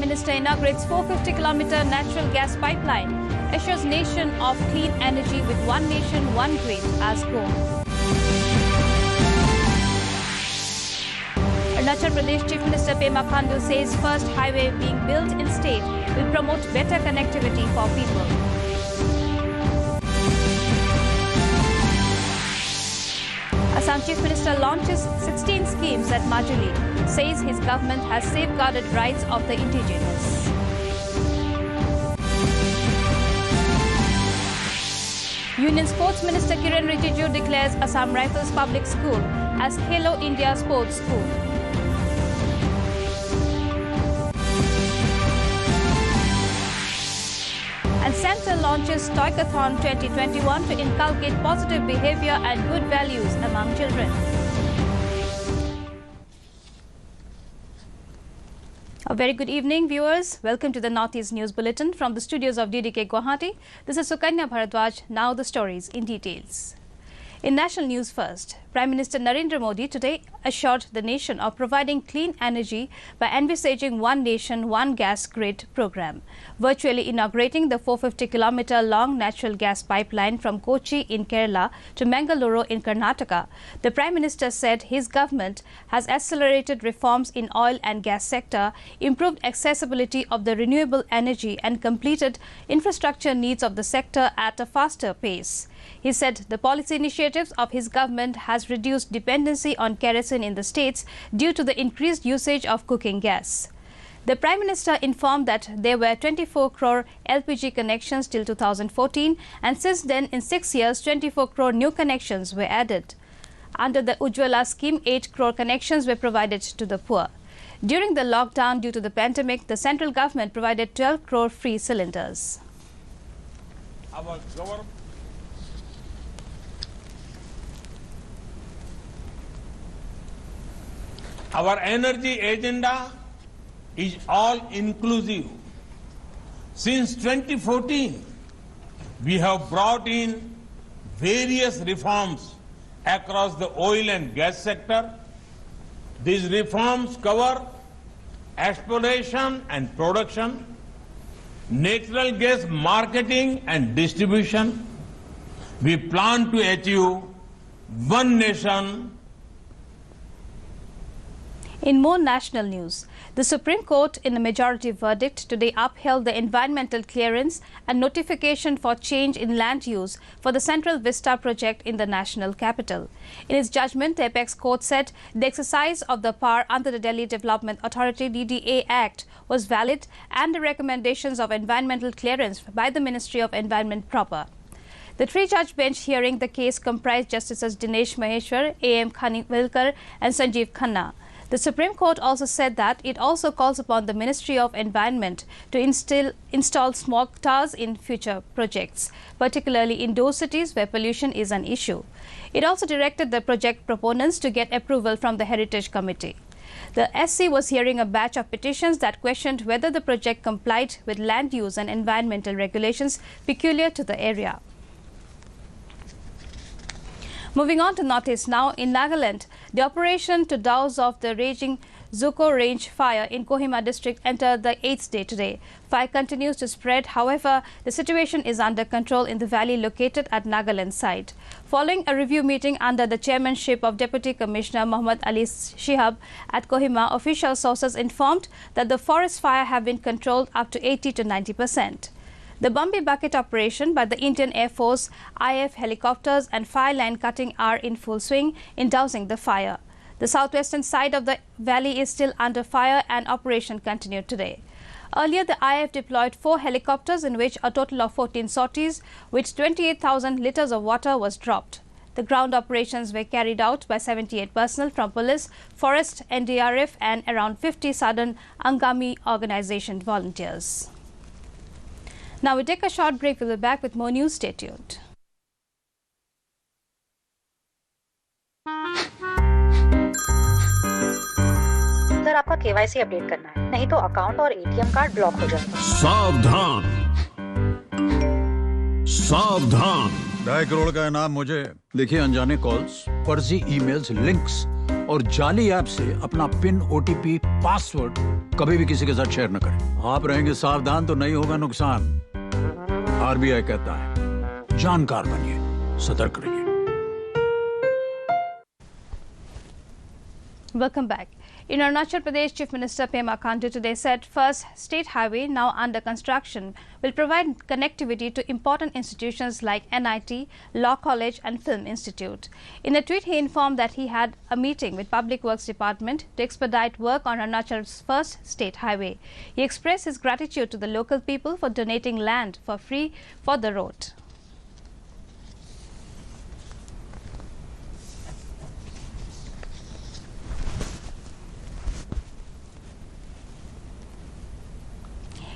Prime Minister inaugurates 450-kilometer natural gas pipeline, assures nation of clean energy with one nation, one grid as goal. Arunachal Pradesh Chief Minister Pema Khandu says first highway being built in state will promote better connectivity for people. Assam Chief Minister launches 16 schemes at Majuli, says his government has safeguarded rights of the indigenous. Union Sports Minister Kiren Rijiju declares Assam Rifles Public School as Khelo India Sports School. And Centre launches Toykathon 2021 to inculcate positive behavior and good values among children. A very good evening, viewers. Welcome to the Northeast News Bulletin from the studios of DDK Guwahati. This is Sukanya Bharadwaj. Now the stories in details. In national news first, Prime Minister Narendra Modi today assured the nation of providing clean energy by envisaging One Nation, One Gas Grid program, virtually inaugurating the 450-kilometer long natural gas pipeline from Kochi in Kerala to Mangaluru in Karnataka. The Prime Minister said his government has accelerated reforms in oil and gas sector, improved accessibility of the renewable energy and completed infrastructure needs of the sector at a faster pace. He said the policy initiatives of his government has reduced dependency on kerosene in the states due to the increased usage of cooking gas. The Prime Minister informed that there were 24 crore LPG connections till 2014 and since then in 6 years 24 crore new connections were added. Under the Ujjwala scheme, 8 crore connections were provided to the poor. During the lockdown due to the pandemic, the central government provided 12 crore free cylinders. Our energy agenda is all-inclusive. Since 2014, we have brought in various reforms across the oil and gas sector. These reforms cover exploration and production, natural gas marketing and distribution. We plan to achieve one nation. In more national news, the Supreme Court in a majority verdict today upheld the environmental clearance and notification for change in land use for the Central Vista project in the national capital. In its judgment, the Apex Court said the exercise of the power under the Delhi Development Authority DDA Act was valid and the recommendations of environmental clearance by the Ministry of Environment proper. The three-judge bench hearing the case comprised Justices Dinesh Maheshwar, A.M. Khanwilkar and Sanjeev Khanna. The Supreme Court also said that it also calls upon the Ministry of Environment to install smog towers in future projects, particularly in those cities where pollution is an issue. It also directed the project proponents to get approval from the Heritage Committee. The SC was hearing a batch of petitions that questioned whether the project complied with land use and environmental regulations peculiar to the area. Moving on to Northeast now, in Nagaland, the operation to douse off the raging Zuko Range fire in Kohima district entered the 8th day today. Fire continues to spread. However, the situation is under control in the valley located at Nagaland site. Following a review meeting under the chairmanship of Deputy Commissioner Muhammad Ali Shihab at Kohima, official sources informed that the forest fire have been controlled up to 80 to 90%. The Bombay Bucket operation by the Indian Air Force, IF helicopters and fire line cutting are in full swing in dousing the fire. The southwestern side of the valley is still under fire and operation continued today. Earlier, the IF deployed 4 helicopters in which a total of 14 sorties with 28,000 litres of water was dropped. The ground operations were carried out by 78 personnel from police, forest, NDRF and around 50 Southern Angami organization volunteers. Now we take a short break. We'll be back with more news. Stay tuned. Sir आपका KYC update करना है, नहीं तो account और ATM card block हो जाएगा। सावधान सावधान, 2.5 करोड़ का इनाम मुझे। देखिए, अनजाने कॉल्स, फर्जी ईमेल्स, लिंक्स और जाली ऐप से अपना पिन, ओटीपी, पासवर्ड कभी भी किसी के साथ शेयर न करें। आप रहेंगे सावधान तो नहीं होगा नुकसान। आरबीआई कहता है, जानकार बनिए, सतर्क रहिए। Welcome back. In Arunachal Pradesh, Chief Minister Pema Khandu today said first state highway now under construction will provide connectivity to important institutions like NIT, Law College and Film Institute. In a tweet, he informed that he had a meeting with Public Works Department to expedite work on Arunachal's first state highway. He expressed his gratitude to the local people for donating land for free for the road.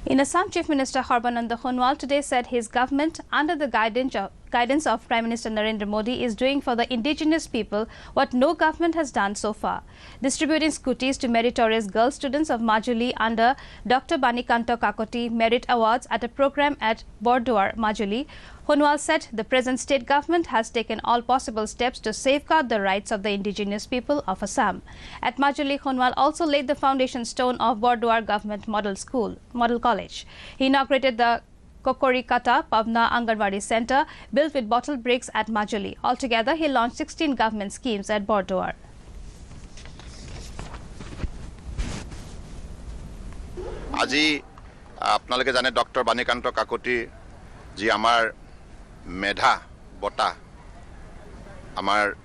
In Assam, Chief Minister Sarbananda Sonowal today said his government, under the guidance of Prime Minister Narendra Modi, is doing for the indigenous people what no government has done so far, distributing scooties to meritorious girl students of Majuli under Dr. Banikanto Kakoti Merit Awards at a program at Bordwar, Majuli. Sonowal said the present state government has taken all possible steps to safeguard the rights of the indigenous people of Assam. At Majuli, Sonowal also laid the foundation stone of Bordwar Government Model College. He inaugurated the Kokorikata Pavna Anganwadi Center, built with bottle bricks at Majuli. Altogether, he launched 16 government schemes at Bordwar. Aji, apnaloke jane Dr. Banikanto Kakoti ji amar medha bota amar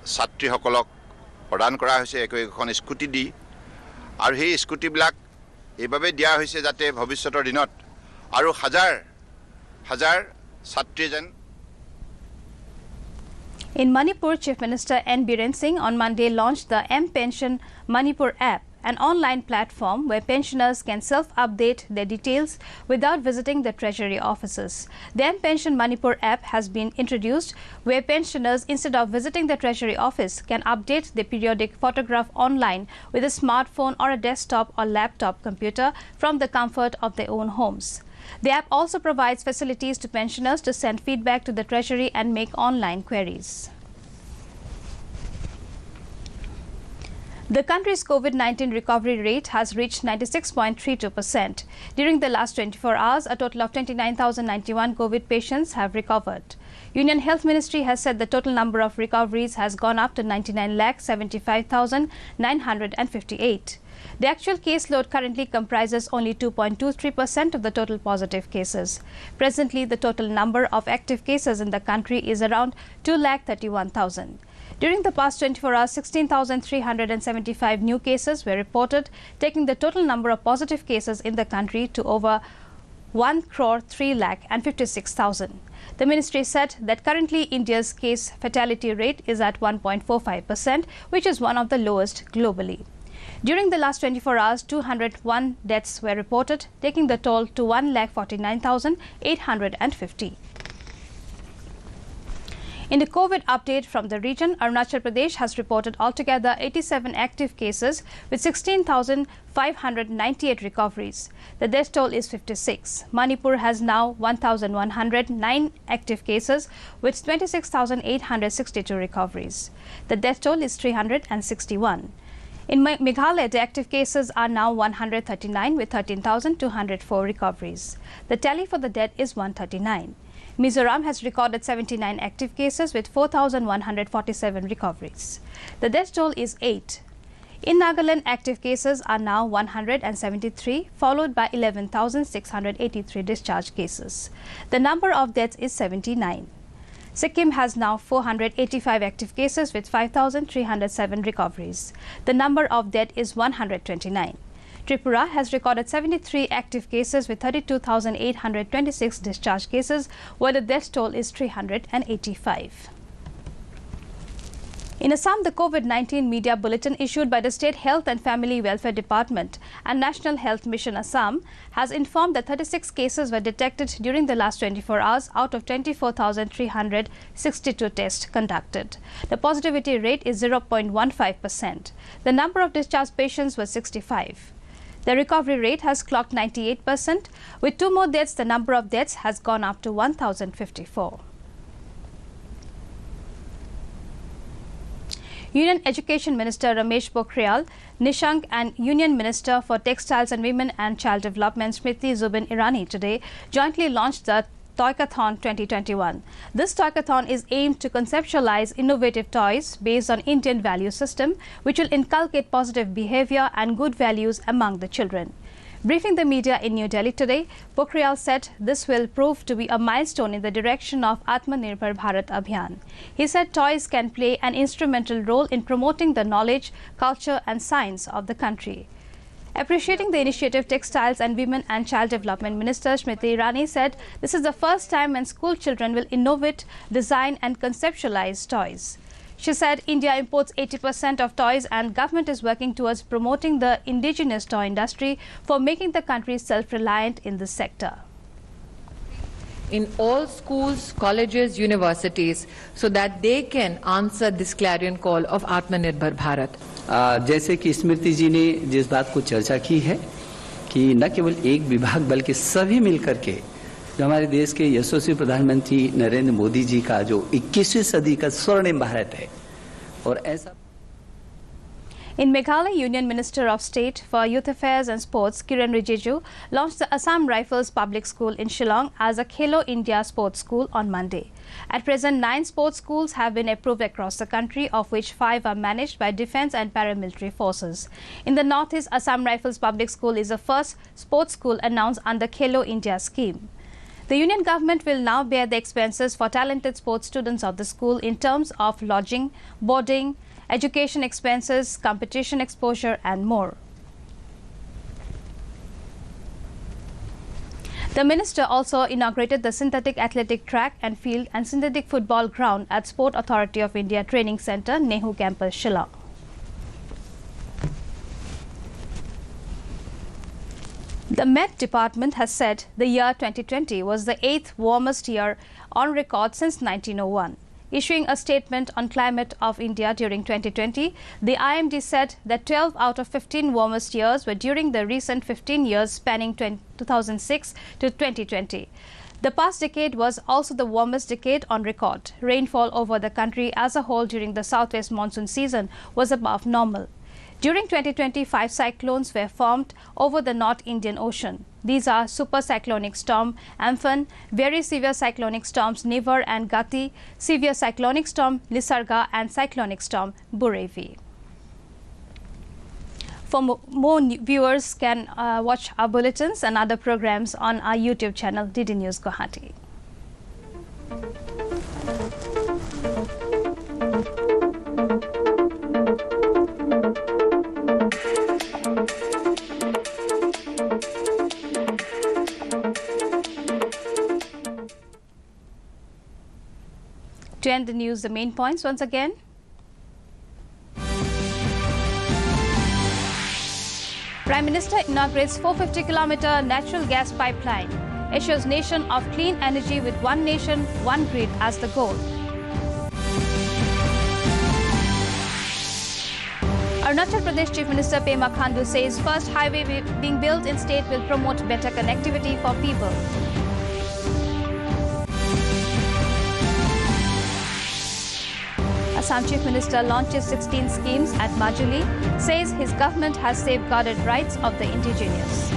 satri hokolok pradan kora hoise ekon scooty di aru he scooty blak ebabe dia hoise jate bhovishyotor dinot aru hajar satri jan. In Manipur, Chief Minister N. Biren Singh on Monday launched the M-Pension Manipur app, an online platform where pensioners can self-update their details without visiting the treasury offices. The M-Pension Manipur app has been introduced where pensioners, instead of visiting the treasury office, can update their periodic photograph online with a smartphone or a desktop or laptop computer from the comfort of their own homes. The app also provides facilities to pensioners to send feedback to the treasury and make online queries. The country's COVID-19 recovery rate has reached 96.32%. During the last 24 hours, a total of 29,091 COVID patients have recovered. Union Health Ministry has said the total number of recoveries has gone up to 99,75,958. The actual caseload currently comprises only 2.23% of the total positive cases. Presently, the total number of active cases in the country is around 2,31,000. During the past 24 hours, 16,375 new cases were reported, taking the total number of positive cases in the country to over 1,03,56,000. The ministry said that currently India's case fatality rate is at 1.45%, which is one of the lowest globally. During the last 24 hours, 201 deaths were reported, taking the toll to 1,49,850. In the COVID update from the region, Arunachal Pradesh has reported altogether 87 active cases with 16,598 recoveries. The death toll is 56. Manipur has now 1,109 active cases with 26,862 recoveries. The death toll is 361. In Meghalaya, the active cases are now 139 with 13,204 recoveries. The tally for the dead is 139. Mizoram has recorded 79 active cases with 4,147 recoveries. The death toll is 8. In Nagaland, active cases are now 173, followed by 11,683 discharge cases. The number of deaths is 79. Sikkim has now 485 active cases with 5,307 recoveries. The number of deaths is 129. Tripura has recorded 73 active cases with 32,826 discharge cases, while the death toll is 385. In Assam, the COVID-19 media bulletin issued by the State Health and Family Welfare Department and National Health Mission Assam has informed that 36 cases were detected during the last 24 hours out of 24,362 tests conducted. The positivity rate is 0.15%. The number of discharged patients was 65. The recovery rate has clocked 98%. With 2 more deaths, the number of deaths has gone up to 1,054. Union Education Minister Ramesh Pokhriyal Nishank and Union Minister for Textiles and Women and Child Development Smriti Zubin Irani today jointly launched the Toykathon 2021. This Toykathon is aimed to conceptualize innovative toys based on Indian value system, which will inculcate positive behavior and good values among the children. Briefing the media in New Delhi today, Pokhriyal said this will prove to be a milestone in the direction of Atmanirbhar Bharat Abhiyan. He said toys can play an instrumental role in promoting the knowledge, culture and science of the country. Appreciating the initiative, Textiles and Women and Child Development Minister Smriti Irani said this is the first time when school children will innovate, design and conceptualize toys. She said India imports 80% of toys and government is working towards promoting the indigenous toy industry for making the country self-reliant in this sector. In all schools, colleges, universities, so that they can answer this clarion call of Atmanirbhar Bharat. जैसे कि स्मृति जी ने जिस बात को चर्चा की है कि न केवल एक विभाग बल्कि सभी मिलकर के जो हमारे देश के यशस्वी प्रधानमंत्री नरेंद्र मोदी जी का जो 21वीं सदी का स्वर्णिम भारत है और ऐसा In Meghalaya, Union Minister of State for Youth Affairs and Sports Kiren Rijiju launched the Assam Rifles Public School in Shillong as a Khelo India Sports School on Monday. At present, 9 sports schools have been approved across the country, of which 5 are managed by defence and paramilitary forces. In the northeast, Assam Rifles Public School is the first sports school announced under Khelo India scheme. The union government will now bear the expenses for talented sports students of the school in terms of lodging, boarding, education expenses, competition exposure and more. The minister also inaugurated the synthetic athletic track and field and synthetic football ground at Sport Authority of India Training Centre, Nehu Campus, Shillong. The Met Department has said the year 2020 was the 8th warmest year on record since 1901. Issuing a statement on climate of India during 2020, the IMD said that 12 out of 15 warmest years were during the recent 15 years spanning 2006 to 2020. The past decade was also the warmest decade on record. Rainfall over the country as a whole during the southwest monsoon season was above normal. During 2020, 5 cyclones were formed over the North Indian Ocean. These are super cyclonic storm Amphan, very severe cyclonic storms Nivar and Gati, severe cyclonic storm Nisarga and cyclonic storm Burevi. For more viewers can watch our bulletins and other programs on our YouTube channel DD News Guwahati. To end the news, the main points once again. Prime Minister inaugurates 450-kilometer natural gas pipeline. Assures nation of clean energy with one nation, one grid as the goal. Arunachal Pradesh Chief Minister Pema Khandu says first highway being built in state will promote better connectivity for people. Assam Chief Minister launches 16 schemes at Majuli, says his government has safeguarded rights of the indigenous.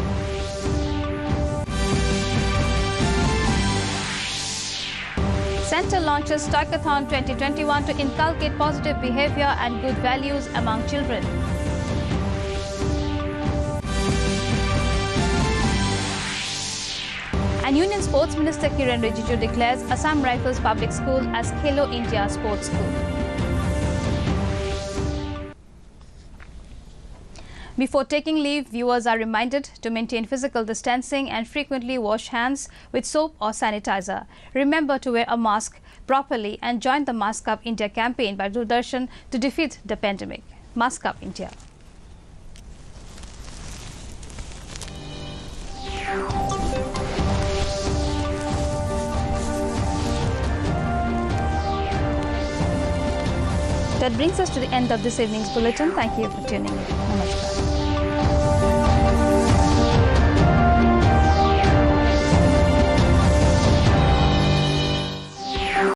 Centre launches Toykathon 2021 to inculcate positive behaviour and good values among children. And Union Sports Minister Kiren Rijiju declares Assam Rifles Public School as Khelo India Sports School. Before taking leave, viewers are reminded to maintain physical distancing and frequently wash hands with soap or sanitizer. Remember to wear a mask properly and join the Mask Up India campaign by Doordarshan to defeat the pandemic. Mask Up India. That brings us to the end of this evening's bulletin. Thank you for tuning in. Namaskar.